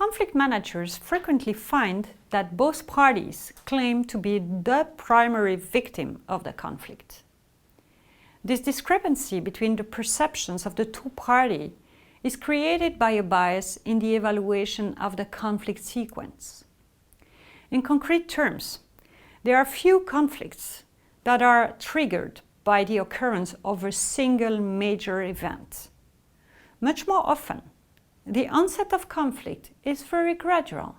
conflict managers frequently find that both parties claim to be the primary victim of the conflict. This discrepancy between the perceptions of the two parties is created by a bias in the evaluation of the conflict sequence. In concrete terms, there are few conflicts that are triggered by the occurrence of a single major event. Much more often, the onset of conflict is very gradual,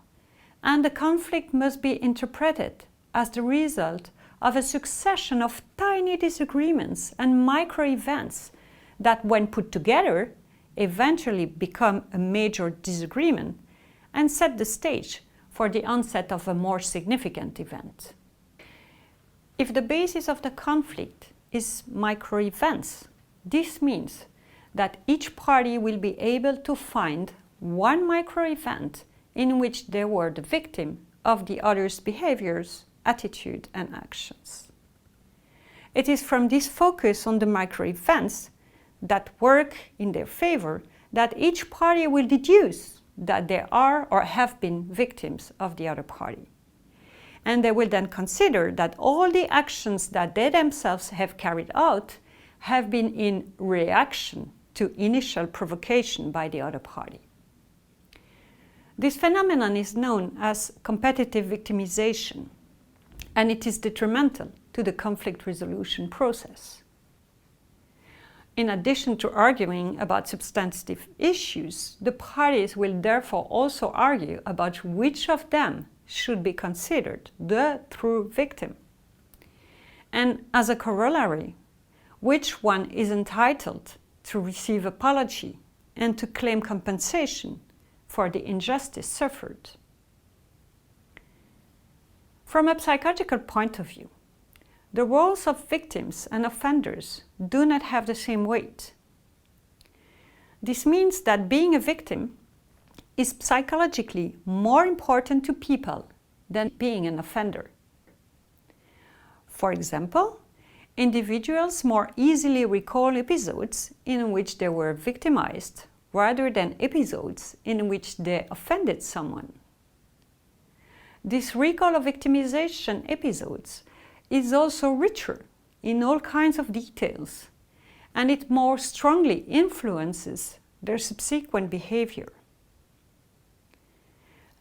and the conflict must be interpreted as the result of a succession of tiny disagreements and micro-events that, when put together, eventually become a major disagreement and set the stage for the onset of a more significant event. If the basis of the conflict is micro-events, this means that each party will be able to find one micro-event in which they were the victim of the other's behaviors, attitude, and actions. It is from this focus on the micro-events that work in their favor that each party will deduce that they are or have been victims of the other party. And they will then consider that all the actions that they themselves have carried out have been in reaction to initial provocation by the other party. This phenomenon is known as competitive victimization, and it is detrimental to the conflict resolution process. In addition to arguing about substantive issues, the parties will therefore also argue about which of them should be considered the true victim. And as a corollary, which one is entitled to receive apology and to claim compensation for the injustice suffered. From a psychological point of view, the roles of victims and offenders do not have the same weight. This means that being a victim is psychologically more important to people than being an offender. For example, individuals more easily recall episodes in which they were victimized rather than episodes in which they offended someone. This recall of victimization episodes is also richer in all kinds of details, and it more strongly influences their subsequent behavior.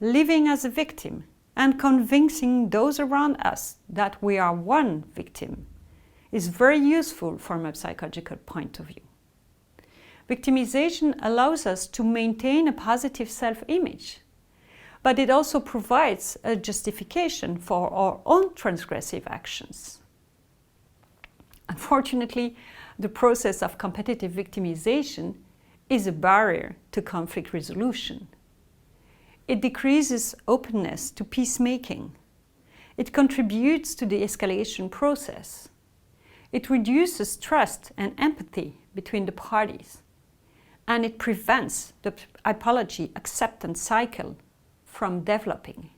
Living as a victim and convincing those around us that we are one victim is very useful from a psychological point of view. Victimization allows us to maintain a positive self-image, but it also provides a justification for our own transgressive actions. Unfortunately, the process of competitive victimization is a barrier to conflict resolution. It decreases openness to peacemaking. It contributes to the escalation process. It reduces trust and empathy between the parties. And it prevents the apology acceptance cycle from developing.